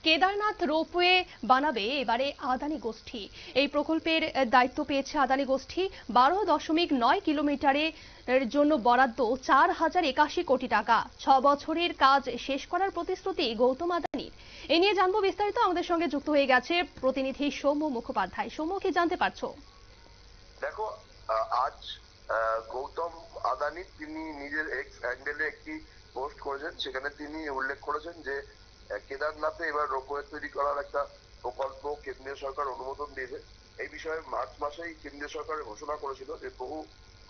Kedarnath ropeway বানাবে এবারে আদানি গোষ্ঠী। এই প্রকল্পের দায়িত্ব পেয়েছে আদানি গোষ্ঠী। 12.9 কিলোমিটারের জন্য বরাদ্দ 4081 কোটি টাকা। 6 বছরের কাজ শেষ করার প্রতিশ্রুতি গৌতম আদানির। এ নিয়ে জানবো বিস্তারিত। আমাদের সঙ্গে যুক্ত হয়ে গেছে প্রতিনিধি সৌম্য মুখোপাধ্যায়। সৌম্য, কি জানতে পারছো? দেখো, আজ গৌতম আদানি তিনি নিজের এক্স হ্যান্ডেলে একটি পোস্ট করেছেন। সেখানে তিনি উল্লেখ করেছেন যে কেদারনাথে এবার রোপওয়ে তৈরি করার একটা প্রকল্প কেন্দ্রীয় সরকার অনুমোদন দিয়েছে। এই বিষয়ে মার্চ মাসেই কেন্দ্রীয় সরকার ঘোষণা করেছিল যে বহু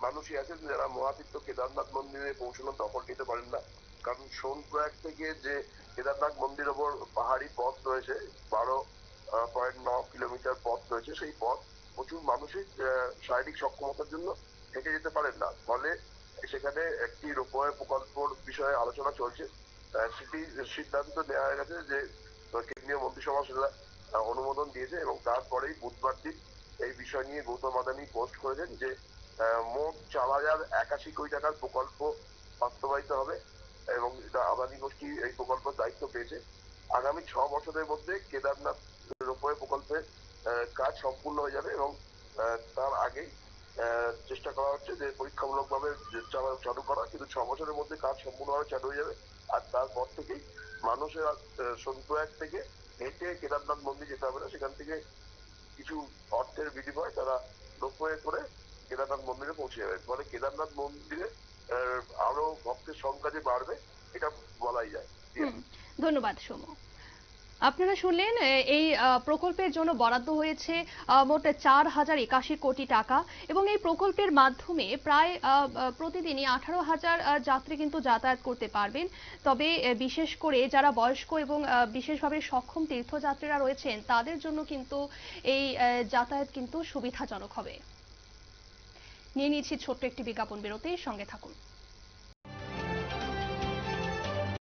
মানুষই আছেন যারা মহাতীর্থ কেদারনাথ মন্দিরে পৌঁছানোর দখল নিতে পারেন না। কারণ সোনপ্রয়াগ থেকে যে কেদারনাথ মন্দির ওপর পাহাড়ি পথ রয়েছে, 12.9 কিলোমিটার পথ রয়েছে, সেই পথ প্রচুর মানুষই শারীরিক সক্ষমতার জন্য হেঁটে যেতে পারেন না। ফলে সেখানে একটি রোপওয়ে প্রকল্পের বিষয়ে আলোচনা চলছে। সেটি সিদ্ধান্ত নেওয়া হয়ে গেছে যে কেন্দ্রীয় মন্ত্রিসভা সেটা অনুমোদন দিয়েছে এবং তারপরেই বুধবার দিন এই বিষয় নিয়ে গৌতম আদানি পোস্ট করেছেন যে মোট 4081 কোটি টাকার প্রকল্প বাস্তবায়িত হবে এবং আদানি গোষ্ঠী এই প্রকল্পের দায়িত্ব পেয়েছে। আগামী 6 বছরের মধ্যে কেদারনাথ রোপওয়ে প্রকল্পের কাজ সম্পূর্ণ হয়ে যাবে এবং তার আগেই চেষ্টা করা হচ্ছে যে পরীক্ষামূলকভাবে চালু করা, কিন্তু 6 বছরের মধ্যে কাজ সম্পূর্ণভাবে চালু হয়ে যাবে। আর তারপর থেকেই মানুষের সোনপ্রয়াগ থেকে হেঁটে কেদারনাথ মন্দির যেতে হবে না, সেখান থেকে কিছু অর্থের বিনিময়ে তারা রোপওয়ে করে কেদারনাথ মন্দিরে পৌঁছে যাবে। ফলে কেদারনাথ মন্দিরে আরো ভক্তের সংখ্যা যে বাড়বে এটা বলাই যায়। ধন্যবাদ সৌম্য। আপনারা শুনলেন, এই প্রকল্পের জন্য বরাদ্দ হয়েছে মোট 4081 কোটি টাকা এবং এই প্রকল্পের মাধ্যমে প্রায় প্রতিদিনই 18,000 যাত্রী কিন্তু যাতায়াত করতে পারবেন। তবে বিশেষ করে যারা বয়স্ক এবং বিশেষভাবে সক্ষম তীর্থযাত্রীরা রয়েছেন তাদের জন্য কিন্তু এই যাতায়াত কিন্তু সুবিধাজনক হবে। নিয়ে নিচ্ছি ছোট্ট একটি বিজ্ঞাপন বিরতি, সঙ্গে থাকুন।